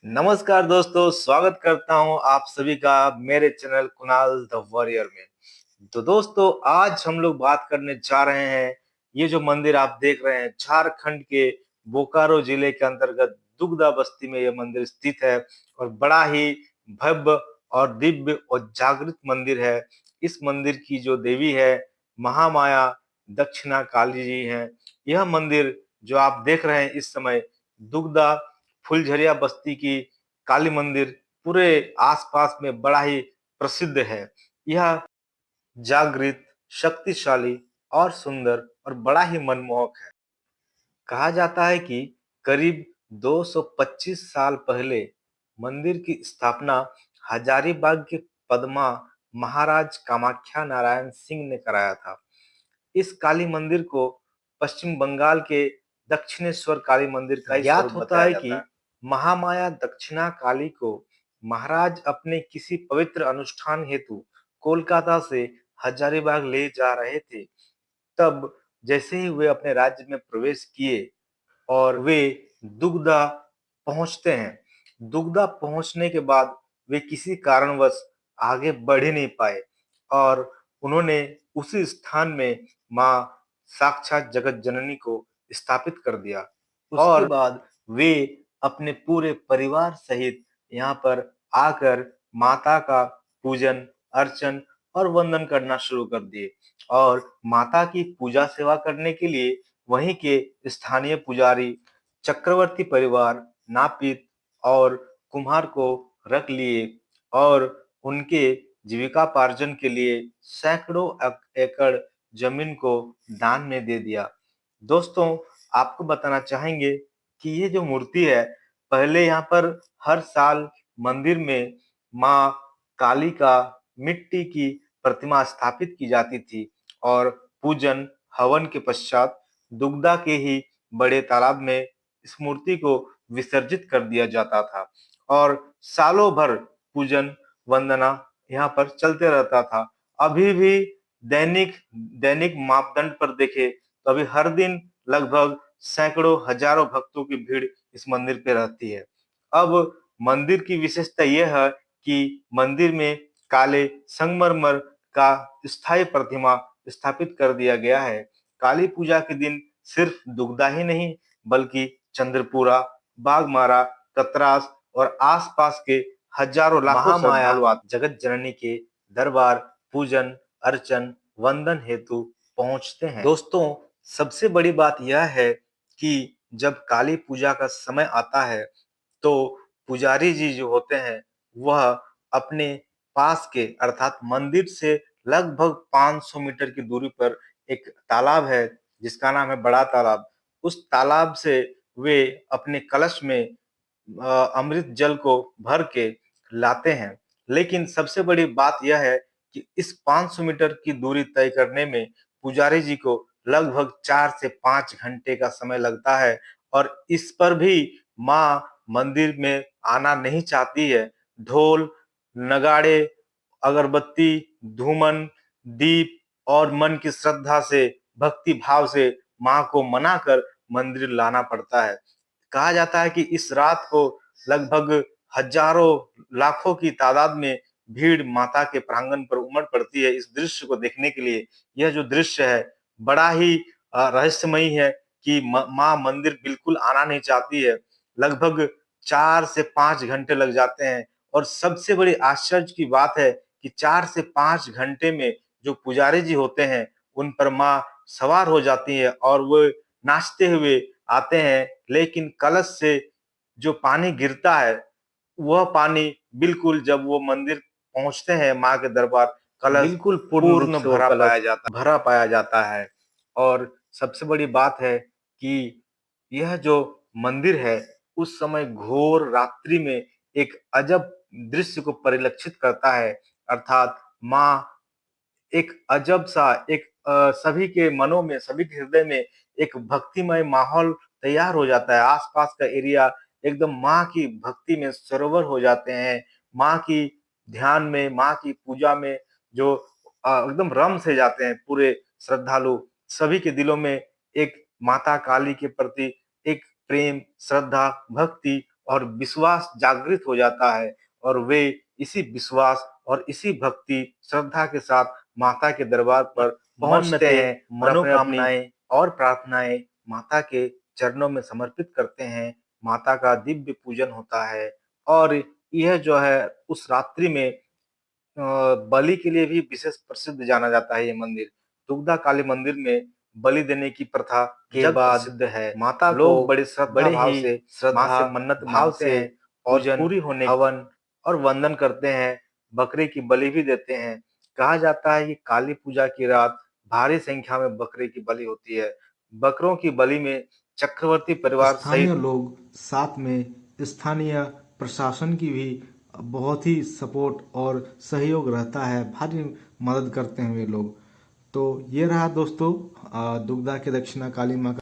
नमस्कार दोस्तों, स्वागत करता हूं आप सभी का मेरे चैनल कुणाल द वॉरियर में। तो दोस्तों, आज हम लोग बात करने जा रहे हैं। ये जो मंदिर आप देख रहे हैं, झारखंड के बोकारो जिले के अंतर्गत दुगदा बस्ती में यह मंदिर स्थित है और बड़ा ही भव्य और दिव्य और जागृत मंदिर है। इस मंदिर की जो देवी है, महामाया दक्षिणा काली जी हैं। यह मंदिर जो आप देख रहे हैं इस समय, दुगदा फुलझरिया बस्ती की काली मंदिर पूरे आसपास में बड़ा ही प्रसिद्ध है। यह जागृत, शक्तिशाली और सुंदर और बड़ा ही मनमोहक है। कहा जाता है कि करीब 225 साल पहले मंदिर की स्थापना हजारीबाग के पदमा महाराज कामाख्या नारायण सिंह ने कराया था। इस काली मंदिर को पश्चिम बंगाल के दक्षिणेश्वर काली मंदिर का ज्ञात होता है कि महामाया दक्षिणा काली को महाराज अपने किसी पवित्र अनुष्ठान हेतु कोलकाता से हजारीबाग ले जा रहे थे। तब जैसे ही वे अपने राज्य में प्रवेश किए और वे दुगदा पहुंचते हैं। दुगदा पहुंचने के बाद वे किसी कारणवश आगे बढ़ ही नहीं पाए और उन्होंने उसी स्थान में मां साक्षात जगत जननी को स्थापित कर दिया। उसके बाद वे अपने पूरे परिवार सहित यहाँ पर आकर माता का पूजन अर्चन और वंदन करना शुरू कर दिए और माता की पूजा सेवा करने के लिए वहीं के स्थानीय पुजारी, चक्रवर्ती परिवार, नापित और कुम्हार को रख लिए और उनके जीविकापार्जन के लिए सैकड़ों एकड़ जमीन को दान में दे दिया। दोस्तों, आपको बताना चाहेंगे कि ये जो मूर्ति है, पहले यहाँ पर हर साल मंदिर में माँ काली का मिट्टी की प्रतिमा स्थापित की जाती थी और पूजन हवन के पश्चात दुगदा के ही बड़े तालाब में इस मूर्ति को विसर्जित कर दिया जाता था और सालों भर पूजन वंदना यहाँ पर चलते रहता था। अभी भी दैनिक दैनिक मापदंड पर देखे तो अभी हर दिन लगभग सैकड़ों हजारों भक्तों की भीड़ इस मंदिर पे रहती है। अब मंदिर की विशेषता यह है कि मंदिर में काले संगमरमर का स्थायी प्रतिमा स्थापित कर दिया गया है। काली पूजा के दिन सिर्फ दुगदा ही नहीं बल्कि चंद्रपुरा, बाघमारा, कतरास और आसपास के हजारों लाखों श्रद्धालु जगत जननी के दरबार पूजन अर्चन वंदन हेतु पहुंचते हैं। दोस्तों, सबसे बड़ी बात यह है कि जब काली पूजा का समय आता है तो पुजारी जी जो होते हैं वह अपने पास के अर्थात मंदिर से लगभग 500 मीटर की दूरी पर एक तालाब है जिसका नाम है बड़ा तालाब। उस तालाब से वे अपने कलश में अमृत जल को भर के लाते हैं। लेकिन सबसे बड़ी बात यह है कि इस 500 मीटर की दूरी तय करने में पुजारी जी को लगभग 4 से 5 घंटे का समय लगता है और इस पर भी माँ मंदिर में आना नहीं चाहती है। ढोल, नगाड़े, अगरबत्ती, धूमन, दीप और मन की श्रद्धा से, भक्ति भाव से माँ को मनाकर मंदिर लाना पड़ता है। कहा जाता है कि इस रात को लगभग हजारों लाखों की तादाद में भीड़ माता के प्रांगण पर उमड़ पड़ती है इस दृश्य को देखने के लिए। यह जो दृश्य है बड़ा ही रहस्यमयी है कि माँ मंदिर बिल्कुल आना नहीं चाहती है। लगभग 4 से 5 घंटे लग जाते हैं और सबसे बड़ी आश्चर्य की बात है कि 4 से 5 घंटे में जो पुजारी जी होते हैं उन पर माँ सवार हो जाती है और वो नाचते हुए आते हैं। लेकिन कलश से जो पानी गिरता है वह पानी बिल्कुल जब वो मंदिर पहुंचते हैं माँ के दरबार, कलश बिल्कुल पूर्ण भरा पाया जाता है। और सबसे बड़ी बात है कि यह जो मंदिर है उस समय घोर रात्रि में एक अजब दृश्य को परिलक्षित करता है। अर्थात माँ एक अजब सा एक सभी के मनों में, सभी के हृदय में एक भक्तिमय माहौल तैयार हो जाता है। आसपास का एरिया एकदम माँ की भक्ति में सरोवर हो जाते हैं। माँ की ध्यान में, माँ की पूजा में जो एकदम रम से जाते हैं पूरे श्रद्धालु। सभी के दिलों में एक माता काली के प्रति एक प्रेम, श्रद्धा, भक्ति और विश्वास जागृत हो जाता है और वे इसी विश्वास और इसी भक्ति श्रद्धा के साथ माता के दरबार पर पहुंचते हैं, मनोकामनाएं और प्रार्थनाएं माता के चरणों में समर्पित करते हैं। माता का दिव्य पूजन होता है और यह जो है उस रात्रि में बलि के लिए भी विशेष प्रसिद्ध जाना जाता है ये मंदिर। दुग्धा काली मंदिर में बलि देने की प्रथा के बाद प्रसिद्ध है। माता लोग बड़े श्रद्धा भाव से माँ से मन्नत मांगते हैं और पूरी होने हवन और वंदन करते हैं, बकरे की बलि भी देते हैं। कहा जाता है कि काली पूजा की रात भारी संख्या में बकरे की बलि होती है। बकरों की बलि में चक्रवर्ती परिवार स्थानीय सहित लोग साथ में स्थानीय प्रशासन की भी बहुत ही सपोर्ट और सहयोग रहता है, भारी मदद करते हैं वे लोग। तो ये रहा दोस्तों दुग्धा के दक्षिणा काली माँ का